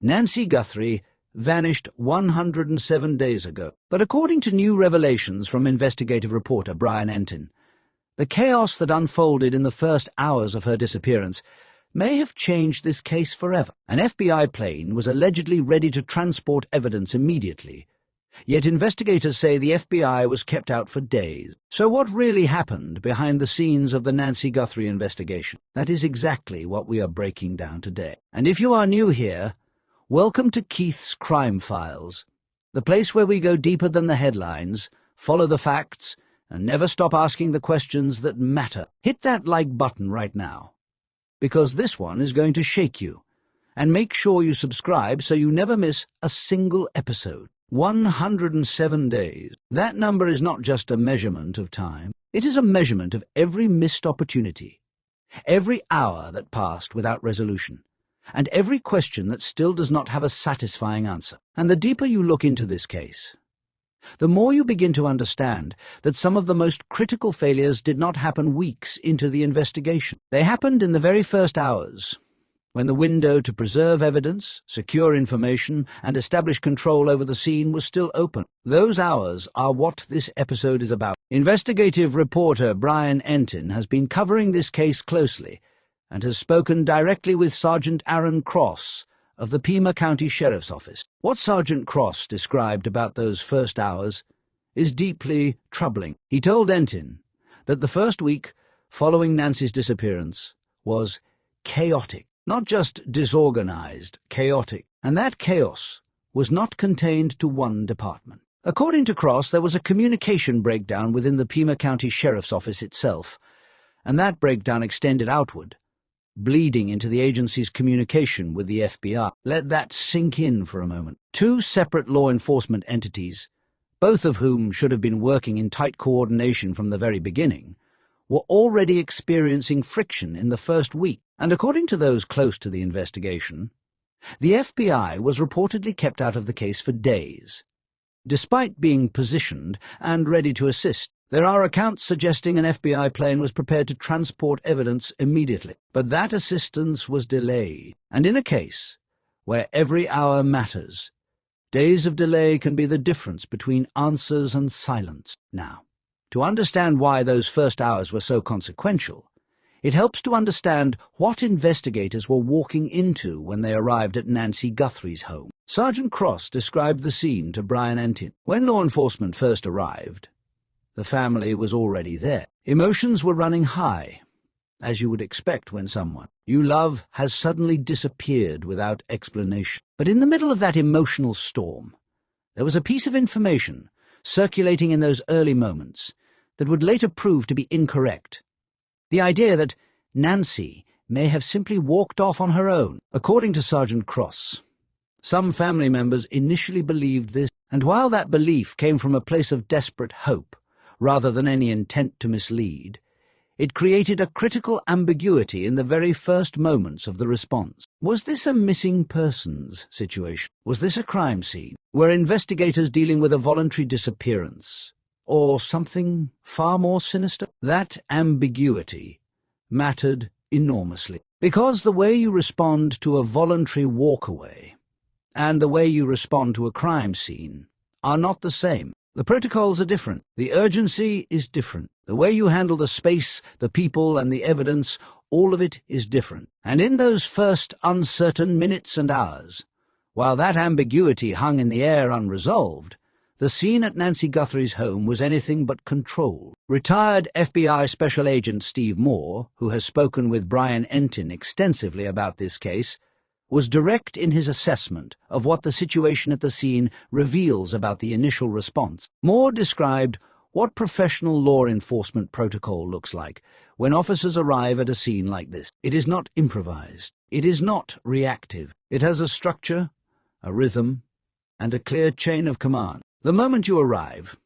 Nancy Guthrie vanished 107 days ago. But according to new revelations from investigative reporter Brian Entin, the chaos that unfolded in the first hours of her disappearance may have changed this case forever. An FBI plane was allegedly ready to transport evidence immediately, yet investigators say the FBI was kept out for days. So what really happened behind the scenes of the Nancy Guthrie investigation? That is exactly what we are breaking down today. And if you are new here, welcome to Keith's Crime Files, the place where we go deeper than the headlines, follow the facts, and never stop asking the questions that matter. Hit that like button right now, because this one is going to shake you. And make sure you subscribe so you never miss a single episode. 107 days. That number is not just a measurement of time. It is a measurement of every missed opportunity, every hour that passed without resolution, and every question that still does not have a satisfying answer. And the deeper you look into this case, the more you begin to understand that some of the most critical failures did not happen weeks into the investigation. They happened in the very first hours, when the window to preserve evidence, secure information, and establish control over the scene was still open. Those hours are what this episode is about. Investigative reporter Brian Entin has been covering this case closely and has spoken directly with Sergeant Aaron Cross of the Pima County Sheriff's Office. What Sergeant Cross described about those first hours is deeply troubling. He told Entin that the first week following Nancy's disappearance was chaotic. Not just disorganized, chaotic. And that chaos was not contained to one department. According to Cross, there was a communication breakdown within the Pima County Sheriff's Office itself, and that breakdown extended outward, bleeding into the agency's communication with the FBI. Let that sink in for a moment. Two separate law enforcement entities, both of whom should have been working in tight coordination from the very beginning, were already experiencing friction in the first week. And according to those close to the investigation, the FBI was reportedly kept out of the case for days, despite being positioned and ready to assist. There are accounts suggesting an FBI plane was prepared to transport evidence immediately, but that assistance was delayed. And in a case where every hour matters, days of delay can be the difference between answers and silence. Now, to understand why those first hours were so consequential, it helps to understand what investigators were walking into when they arrived at Nancy Guthrie's home. Sergeant Cross described the scene to Brian Entin. When law enforcement first arrived, the family was already there. Emotions were running high, as you would expect when someone you love has suddenly disappeared without explanation. But in the middle of that emotional storm, there was a piece of information circulating in those early moments that would later prove to be incorrect. The idea that Nancy may have simply walked off on her own. According to Sergeant Cross, some family members initially believed this, and while that belief came from a place of desperate hope, rather than any intent to mislead, it created a critical ambiguity in the very first moments of the response. Was this a missing persons situation? Was this a crime scene? Were investigators dealing with a voluntary disappearance, or something far more sinister? That ambiguity mattered enormously, because the way you respond to a voluntary walkaway and the way you respond to a crime scene are not the same. The protocols are different. The urgency is different. The way you handle the space, the people, and the evidence, all of it is different. And in those first uncertain minutes and hours, while that ambiguity hung in the air unresolved, the scene at Nancy Guthrie's home was anything but controlled. Retired FBI Special Agent Steve Moore, who has spoken with Brian Entin extensively about this case, was direct in his assessment of what the situation at the scene reveals about the initial response. Moore described what professional law enforcement protocol looks like when officers arrive at a scene like this. It is not improvised. It is not reactive. It has a structure, a rhythm, and a clear chain of command. The moment you arrive,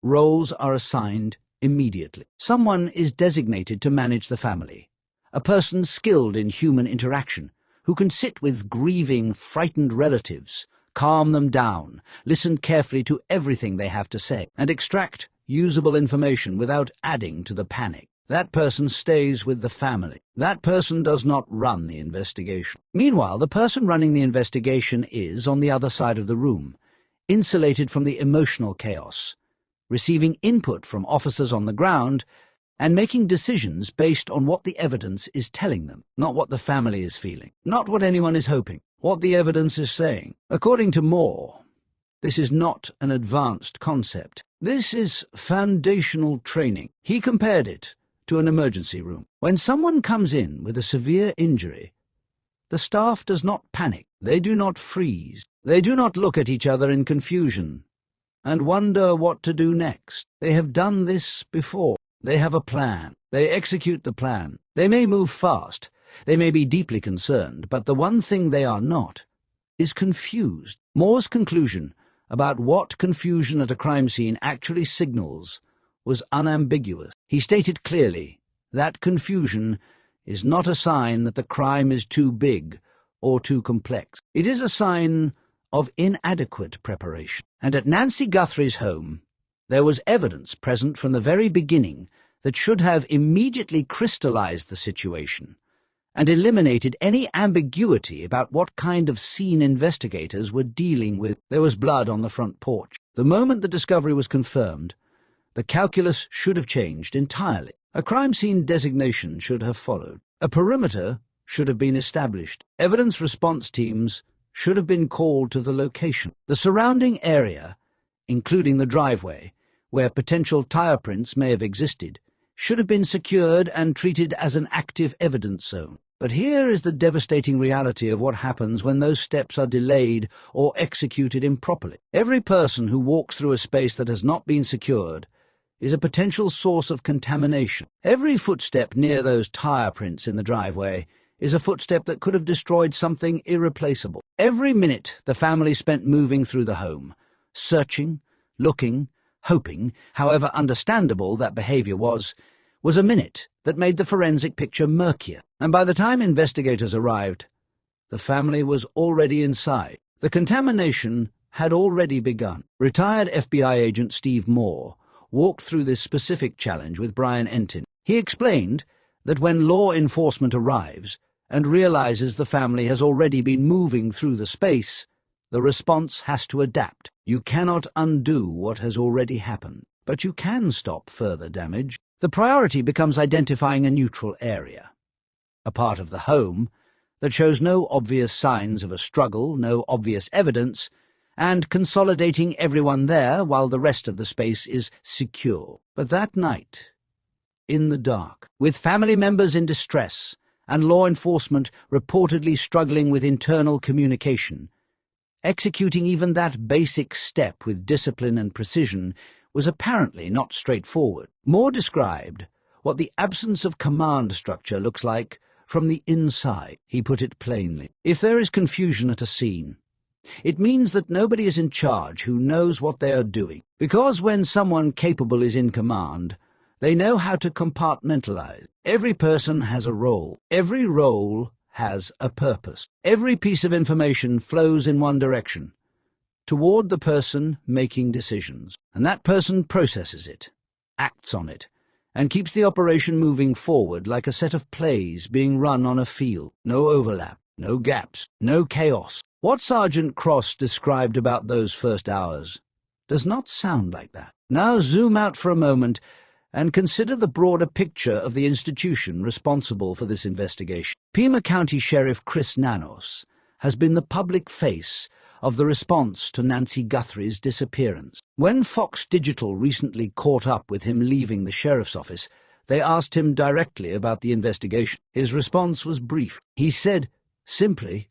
roles are assigned immediately. Someone is designated to manage the family, a person skilled in human interaction, who can sit with grieving, frightened relatives, calm them down, listen carefully to everything they have to say, and extract usable information without adding to the panic. That person stays with the family. That person does not run the investigation. Meanwhile, the person running the investigation is on the other side of the room, insulated from the emotional chaos, receiving input from officers on the ground and making decisions based on what the evidence is telling them, not what the family is feeling, not what anyone is hoping, what the evidence is saying. According to Moore, this is not an advanced concept. This is foundational training. He compared it to an emergency room. When someone comes in with a severe injury, the staff does not panic. They do not freeze. They do not look at each other in confusion and wonder what to do next. They have done this before. They have a plan. They execute the plan. They may move fast. They may be deeply concerned, but the one thing they are not is confused. Moore's conclusion about what confusion at a crime scene actually signals was unambiguous. He stated clearly that confusion is not a sign that the crime is too big or too complex. It is a sign of inadequate preparation. And at Nancy Guthrie's home, there was evidence present from the very beginning that should have immediately crystallized the situation and eliminated any ambiguity about what kind of scene investigators were dealing with. There was blood on the front porch. The moment the discovery was confirmed, the calculus should have changed entirely. A crime scene designation should have followed. A perimeter should have been established. Evidence response teams should have been called to the location. The surrounding area, including the driveway, where potential tire prints may have existed, should have been secured and treated as an active evidence zone. But here is the devastating reality of what happens when those steps are delayed or executed improperly. Every person who walks through a space that has not been secured is a potential source of contamination. Every footstep near those tire prints in the driveway is a footstep that could have destroyed something irreplaceable. Every minute the family spent moving through the home, searching, looking, hoping, however understandable that behavior was a minute that made the forensic picture murkier. And by the time investigators arrived, the family was already inside. The contamination had already begun. Retired FBI agent Steve Moore walked through this specific challenge with Brian Entin. He explained that when law enforcement arrives and realizes the family has already been moving through the space, the response has to adapt. You cannot undo what has already happened, but you can stop further damage. The priority becomes identifying a neutral area, a part of the home that shows no obvious signs of a struggle, no obvious evidence, and consolidating everyone there while the rest of the space is secure. But that night, in the dark, with family members in distress and law enforcement reportedly struggling with internal communication, executing even that basic step with discipline and precision was apparently not straightforward. Moore described what the absence of command structure looks like from the inside. He put it plainly. If there is confusion at a scene, it means that nobody is in charge who knows what they are doing. Because when someone capable is in command, they know how to compartmentalize. Every person has a role. Every role has a purpose. Every piece of information flows in one direction, toward the person making decisions. And that person processes it, acts on it, and keeps the operation moving forward like a set of plays being run on a field. No overlap, no gaps, no chaos. What Sergeant Cross described about those first hours does not sound like that. Now zoom out for a moment and consider the broader picture of the institution responsible for this investigation. Pima County Sheriff Chris Nanos has been the public face of the response to Nancy Guthrie's disappearance. When Fox Digital recently caught up with him leaving the sheriff's office, they asked him directly about the investigation. His response was brief. He said, simply,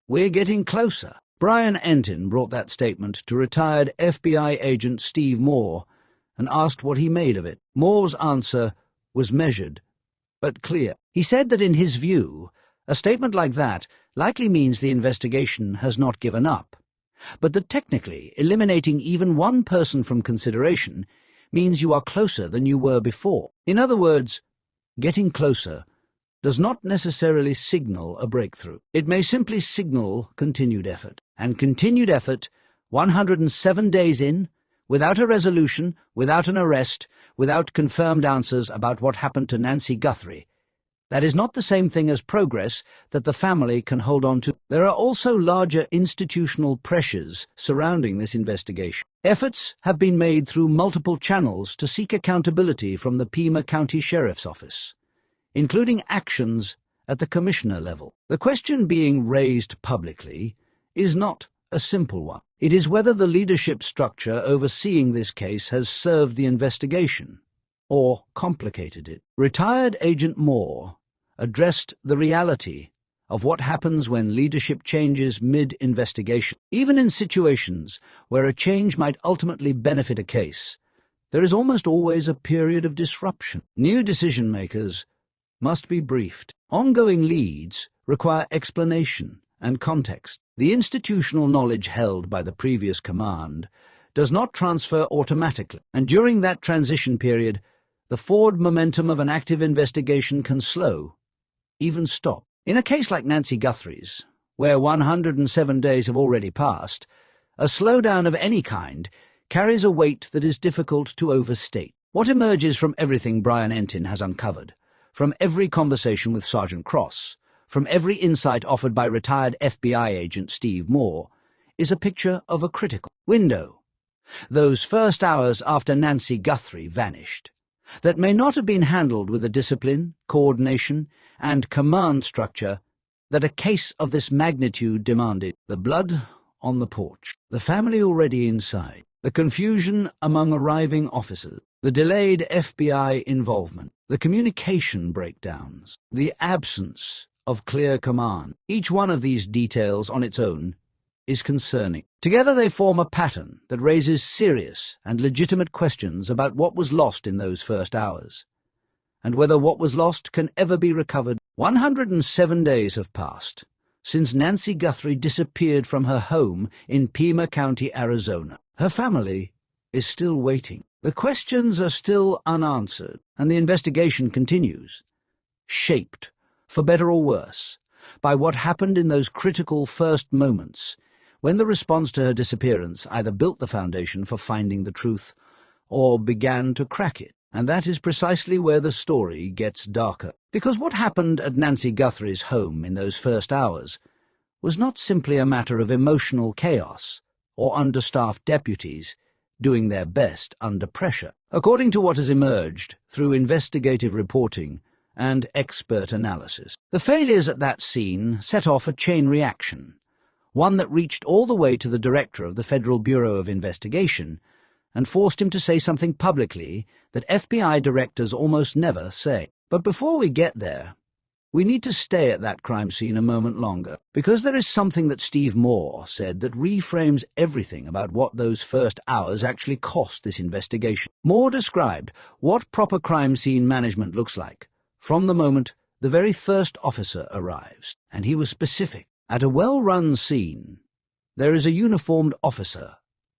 "We're getting closer." Brian Entin brought that statement to retired FBI agent Steve Moore and asked what he made of it. Moore's answer was measured, but clear. He said that in his view, a statement like that likely means the investigation has not given up, but that technically eliminating even one person from consideration means you are closer than you were before. In other words, getting closer does not necessarily signal a breakthrough. It may simply signal continued effort. And continued effort, 107 days in, without a resolution, without an arrest, without confirmed answers about what happened to Nancy Guthrie. That is not the same thing as progress that the family can hold on to. There are also larger institutional pressures surrounding this investigation. Efforts have been made through multiple channels to seek accountability from the Pima County Sheriff's Office, including actions at the commissioner level. The question being raised publicly is not a simple one. It is whether the leadership structure overseeing this case has served the investigation or complicated it. Retired Agent Moore addressed the reality of what happens when leadership changes mid-investigation. Even in situations where a change might ultimately benefit a case, there is almost always a period of disruption. New decision-makers must be briefed. Ongoing leads require explanation and context. The institutional knowledge held by the previous command does not transfer automatically, and during that transition period, the forward momentum of an active investigation can slow, even stop. In a case like Nancy Guthrie's, where 107 days have already passed, a slowdown of any kind carries a weight that is difficult to overstate. What emerges from everything Brian Entin has uncovered, from every conversation with Sergeant Cross, from every insight offered by retired FBI agent Steve Moore, is a picture of a critical window. Those first hours after Nancy Guthrie vanished, that may not have been handled with the discipline, coordination, and command structure that a case of this magnitude demanded. The blood on the porch, the family already inside, the confusion among arriving officers, the delayed FBI involvement, the communication breakdowns, the absence of clear command. Each one of these details on its own is concerning. Together they form a pattern that raises serious and legitimate questions about what was lost in those first hours, and whether what was lost can ever be recovered. 107 days have passed since Nancy Guthrie disappeared from her home in Pima County, Arizona. Her family is still waiting. The questions are still unanswered, and the investigation continues, shaped, for better or worse, by what happened in those critical first moments when the response to her disappearance either built the foundation for finding the truth or began to crack it. And that is precisely where the story gets darker. Because what happened at Nancy Guthrie's home in those first hours was not simply a matter of emotional chaos or understaffed deputies doing their best under pressure. According to what has emerged through investigative reporting and expert analysis, the failures at that scene set off a chain reaction, one that reached all the way to the director of the Federal Bureau of Investigation and forced him to say something publicly that FBI directors almost never say. But before we get there, we need to stay at that crime scene a moment longer, because there is something that Steve Moore said that reframes everything about what those first hours actually cost this investigation. Moore described what proper crime scene management looks like from the moment the very first officer arrives, and he was specific. At a well-run scene, there is a uniformed officer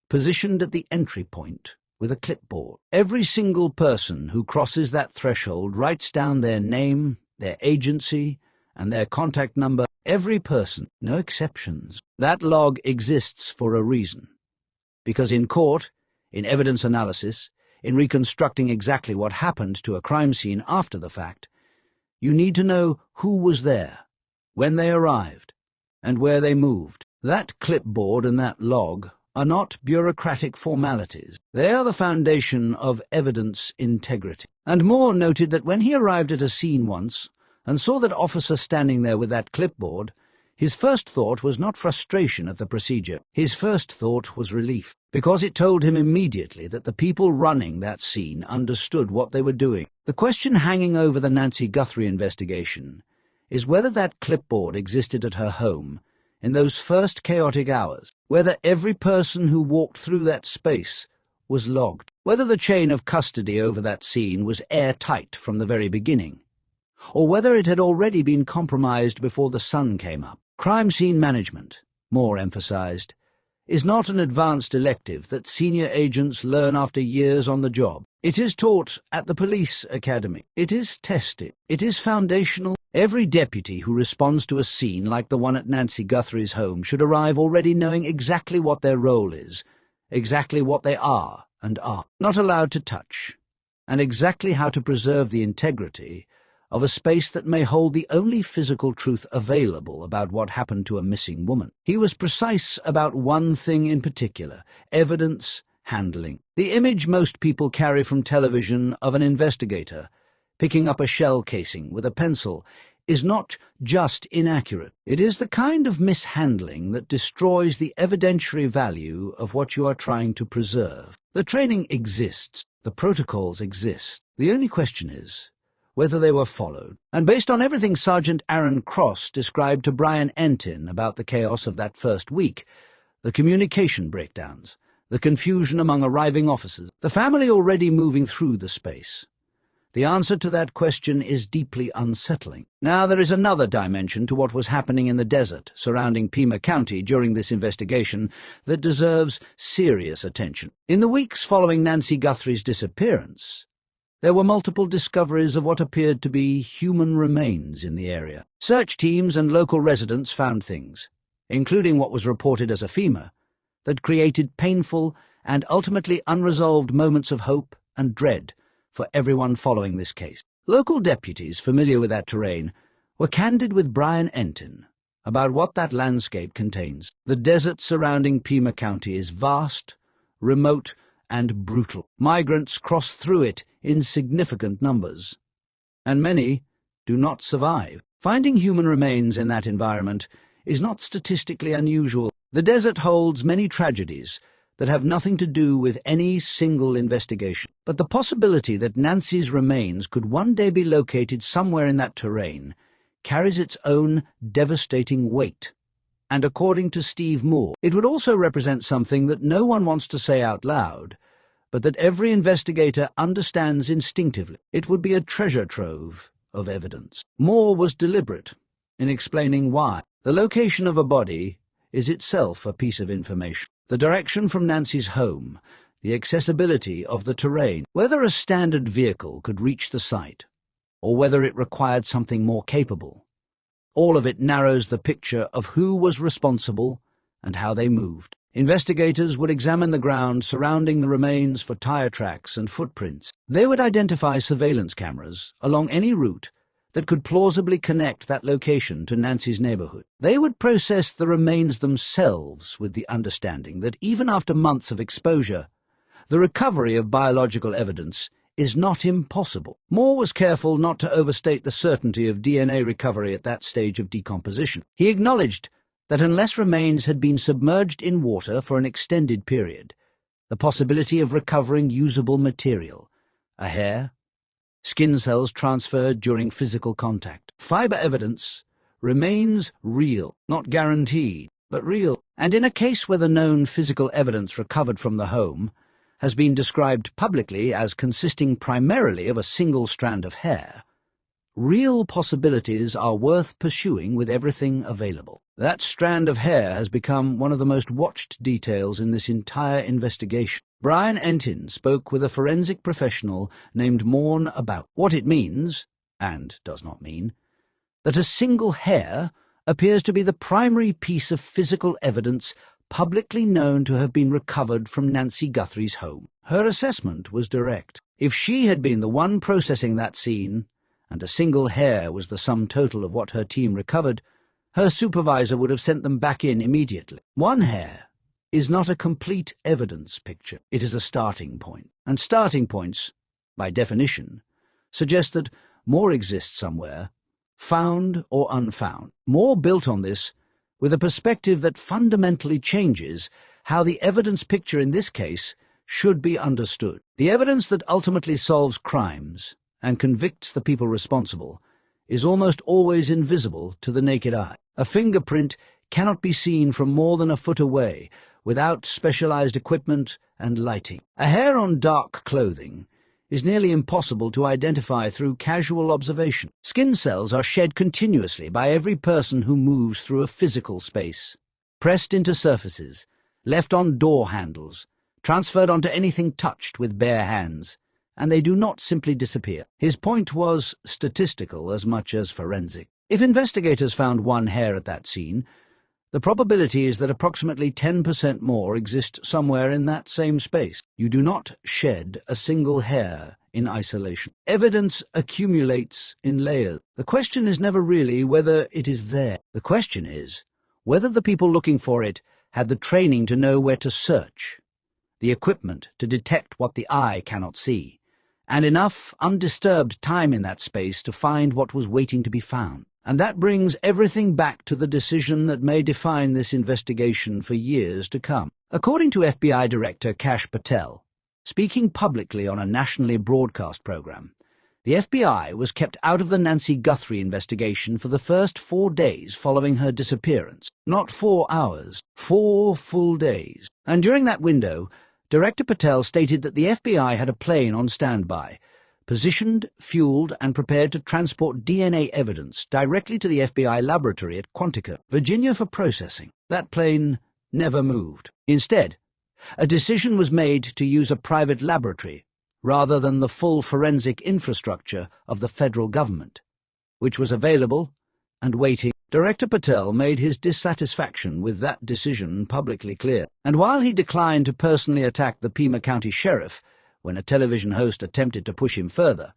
positioned at the entry point with a clipboard. Every single person who crosses that threshold writes down their name, their agency, and their contact number. Every person, no exceptions. That log exists for a reason. Because in court, in evidence analysis, in reconstructing exactly what happened to a crime scene after the fact, you need to know who was there, when they arrived, and where they moved. That clipboard and that log are not bureaucratic formalities. They are the foundation of evidence integrity. And Moore noted that when he arrived at a scene once and saw that officer standing there with that clipboard, his first thought was not frustration at the procedure. His first thought was relief, because it told him immediately that the people running that scene understood what they were doing. The question hanging over the Nancy Guthrie investigation is whether that clipboard existed at her home in those first chaotic hours, whether every person who walked through that space was logged, whether the chain of custody over that scene was airtight from the very beginning, or whether it had already been compromised before the sun came up. Crime scene management, Moore emphasized, is not an advanced elective that senior agents learn after years on the job. It is taught at the police academy. It is tested. It is foundational. Every deputy who responds to a scene like the one at Nancy Guthrie's home should arrive already knowing exactly what their role is, exactly what they are and are not allowed to touch, and exactly how to preserve the integrity of a space that may hold the only physical truth available about what happened to a missing woman. He was precise about one thing in particular: evidence handling. The image most people carry from television of an investigator picking up a shell casing with a pencil is not just inaccurate. It is the kind of mishandling that destroys the evidentiary value of what you are trying to preserve. The training exists. The protocols exist. The only question is whether they were followed. And based on everything Sergeant Aaron Cross described to Brian Entin about the chaos of that first week, the communication breakdowns, the confusion among arriving officers, the family already moving through the space, the answer to that question is deeply unsettling. Now, there is another dimension to what was happening in the desert surrounding Pima County during this investigation that deserves serious attention. In the weeks following Nancy Guthrie's disappearance, there were multiple discoveries of what appeared to be human remains in the area. Search teams and local residents found things, including what was reported as a femur, that created painful and ultimately unresolved moments of hope and dread for everyone following this case. Local deputies familiar with that terrain were candid with Brian Entin about what that landscape contains. The desert surrounding Pima County is vast, remote, and brutal. Migrants cross through it in significant numbers, and many do not survive. Finding human remains in that environment is not statistically unusual. The desert holds many tragedies that have nothing to do with any single investigation. But the possibility that Nancy's remains could one day be located somewhere in that terrain carries its own devastating weight. And according to Steve Moore, it would also represent something that no one wants to say out loud, but that every investigator understands instinctively. It would be a treasure trove of evidence. Moore was deliberate in explaining why. The location of a body is itself a piece of information. The direction from Nancy's home, the accessibility of the terrain, whether a standard vehicle could reach the site, or whether it required something more capable. All of it narrows the picture of who was responsible and how they moved. Investigators would examine the ground surrounding the remains for tire tracks and footprints. They would identify surveillance cameras along any route that could plausibly connect that location to Nancy's neighborhood. They would process the remains themselves with the understanding that even after months of exposure, the recovery of biological evidence is not impossible. Moore was careful not to overstate the certainty of DNA recovery at that stage of decomposition. He acknowledged that unless remains had been submerged in water for an extended period, the possibility of recovering usable material, a hair, skin cells transferred during physical contact, fiber evidence, remains real, not guaranteed, but real. And in a case where the known physical evidence recovered from the home has been described publicly as consisting primarily of a single strand of hair, real possibilities are worth pursuing with everything available. That strand of hair has become one of the most watched details in this entire investigation. Brian Entin spoke with a forensic professional named Morn about what it means, and does not mean, that a single hair appears to be the primary piece of physical evidence publicly known to have been recovered from Nancy Guthrie's home. Her assessment was direct. If she had been the one processing that scene, and a single hair was the sum total of what her team recovered, her supervisor would have sent them back in immediately. One hair is not a complete evidence picture. It is a starting point. And starting points, by definition, suggest that more exists somewhere, found or unfound. Moore built on this with a perspective that fundamentally changes how the evidence picture in this case should be understood. The evidence that ultimately solves crimes and convicts the people responsible is almost always invisible to the naked eye. A fingerprint cannot be seen from more than a foot away without specialized equipment and lighting. A hair on dark clothing is nearly impossible to identify through casual observation. Skin cells are shed continuously by every person who moves through a physical space, pressed into surfaces, left on door handles, transferred onto anything touched with bare hands, and they do not simply disappear. His point was statistical as much as forensic. If investigators found one hair at that scene, the probability is that approximately 10% more exist somewhere in that same space. You do not shed a single hair in isolation. Evidence accumulates in layers. The question is never really whether it is there. The question is whether the people looking for it had the training to know where to search, the equipment to detect what the eye cannot see, and enough undisturbed time in that space to find what was waiting to be found. And that brings everything back to the decision that may define this investigation for years to come. According to FBI Director Kash Patel, speaking publicly on a nationally broadcast program, the FBI was kept out of the Nancy Guthrie investigation for the first 4 days following her disappearance. Not 4 hours, 4 full days. And during that window, Director Patel stated that the FBI had a plane on standby, positioned, fueled, and prepared to transport DNA evidence directly to the FBI laboratory at Quantico, Virginia, for processing. That plane never moved. Instead, a decision was made to use a private laboratory rather than the full forensic infrastructure of the federal government, which was available and waiting. Director Patel made his dissatisfaction with that decision publicly clear, and while he declined to personally attack the Pima County Sheriff when a television host attempted to push him further,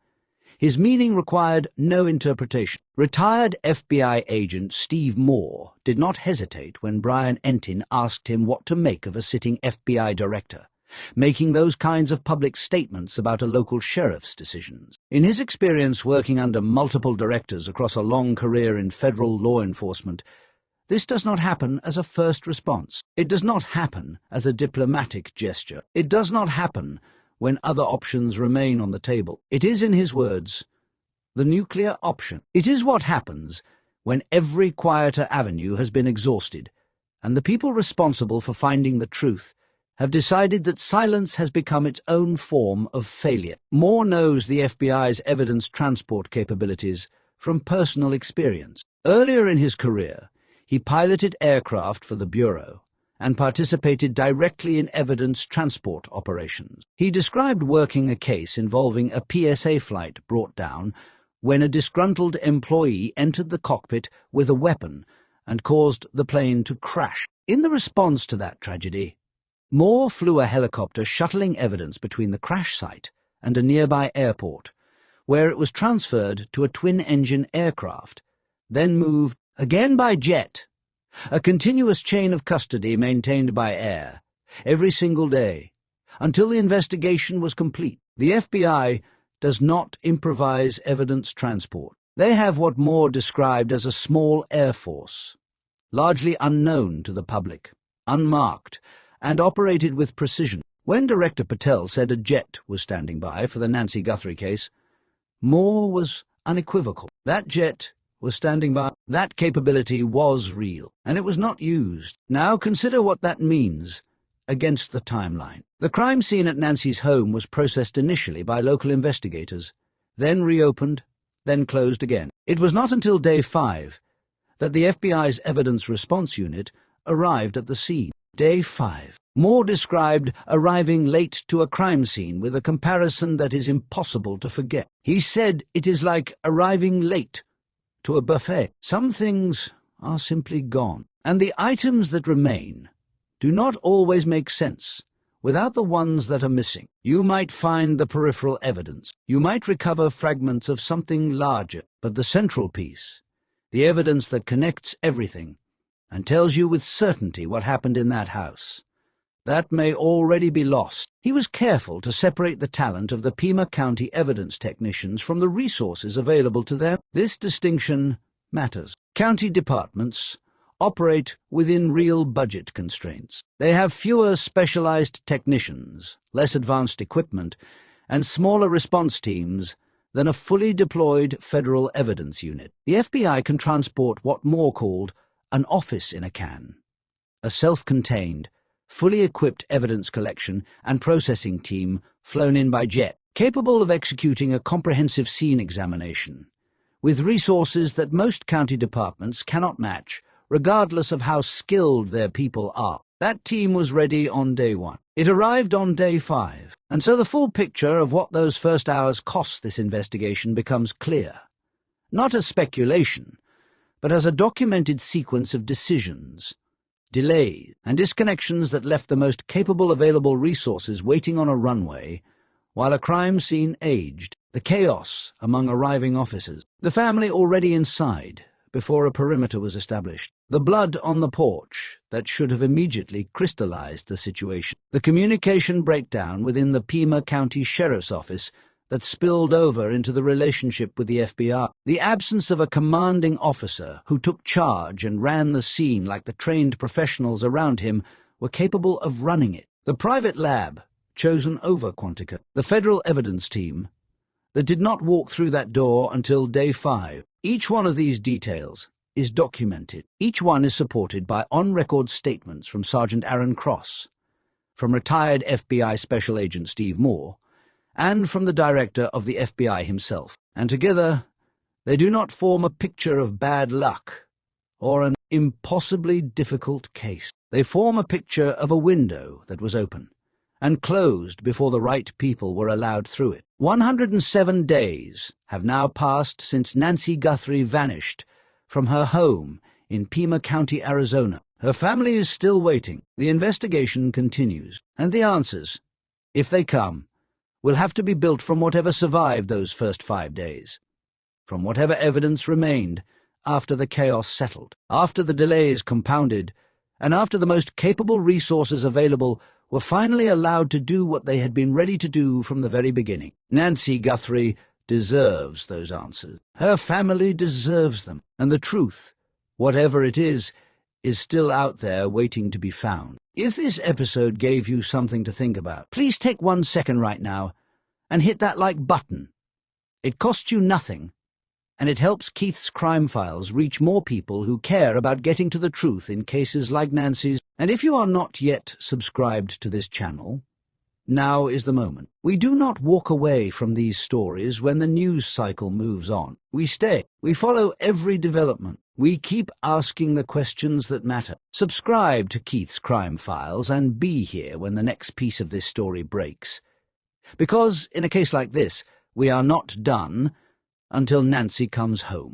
his meaning required no interpretation. Retired FBI agent Steve Moore did not hesitate when Brian Entin asked him what to make of a sitting FBI director, making those kinds of public statements about a local sheriff's decisions. In his experience working under multiple directors across a long career in federal law enforcement, this does not happen as a first response. It does not happen as a diplomatic gesture. It does not happen when other options remain on the table. It is, in his words, the nuclear option. It is what happens when every quieter avenue has been exhausted, and the people responsible for finding the truth have decided that silence has become its own form of failure. Moore knows the FBI's evidence transport capabilities from personal experience. Earlier in his career, he piloted aircraft for the Bureau and participated directly in evidence transport operations. He described working a case involving a PSA flight brought down when a disgruntled employee entered the cockpit with a weapon and caused the plane to crash. In the response to that tragedy, Moore flew a helicopter shuttling evidence between the crash site and a nearby airport, where it was transferred to a twin-engine aircraft, then moved again by jet, a continuous chain of custody maintained by air, every single day, until the investigation was complete. The FBI does not improvise evidence transport. They have what Moore described as a small air force, largely unknown to the public, unmarked, and operated with precision. When Director Patel said a jet was standing by for the Nancy Guthrie case, Moore was unequivocal. That jet was standing by. That capability was real, and it was not used. Now consider what that means against the timeline. The crime scene at Nancy's home was processed initially by local investigators, then reopened, then closed again. It was not until day 5 that the FBI's Evidence Response Unit arrived at the scene. Day 5. Moore described arriving late to a crime scene with a comparison that is impossible to forget. He said it is like arriving late to a buffet. Some things are simply gone, and the items that remain do not always make sense without the ones that are missing. You might find the peripheral evidence. You might recover fragments of something larger, but the central piece, the evidence that connects everything and tells you with certainty what happened in that house, that may already be lost. He was careful to separate the talent of the Pima County evidence technicians from the resources available to them. This distinction matters. County departments operate within real budget constraints. They have fewer specialized technicians, less advanced equipment, and smaller response teams than a fully deployed federal evidence unit. The FBI can transport what Moore called an office in a can, a self-contained, fully equipped evidence collection and processing team flown in by jet, capable of executing a comprehensive scene examination, with resources that most county departments cannot match, regardless of how skilled their people are. That team was ready on day 1. It arrived on day 5, and so the full picture of what those first hours cost this investigation becomes clear, not as speculation, but as a documented sequence of decisions, delays, and disconnections that left the most capable available resources waiting on a runway while a crime scene aged, the chaos among arriving officers, the family already inside before a perimeter was established, the blood on the porch that should have immediately crystallized the situation, the communication breakdown within the Pima County Sheriff's Office that spilled over into the relationship with the FBI, the absence of a commanding officer who took charge and ran the scene like the trained professionals around him were capable of running it, the private lab chosen over Quantica, the federal evidence team that did not walk through that door until day 5. Each one of these details is documented. Each one is supported by on-record statements from Sergeant Aaron Cross, from retired FBI Special Agent Steve Moore, and from the director of the FBI himself. And together, they do not form a picture of bad luck or an impossibly difficult case. They form a picture of a window that was open and closed before the right people were allowed through it. 107 days have now passed since Nancy Guthrie vanished from her home in Pima County, Arizona. Her family is still waiting. The investigation continues, and the answers, if they come, will have to be built from whatever survived those first 5 days, from whatever evidence remained after the chaos settled, after the delays compounded, and after the most capable resources available were finally allowed to do what they had been ready to do from the very beginning. Nancy Guthrie deserves those answers. Her family deserves them, and the truth, whatever it is still out there waiting to be found. If this episode gave you something to think about, please take 1 second right now and hit that like button. It costs you nothing, and it helps Keith's Crime Files reach more people who care about getting to the truth in cases like Nancy's. And if you are not yet subscribed to this channel, now is the moment. We do not walk away from these stories when the news cycle moves on. We stay. We follow every development. We keep asking the questions that matter. Subscribe to Keith's Crime Files and be here when the next piece of this story breaks. Because, in a case like this, we are not done until Nancy comes home.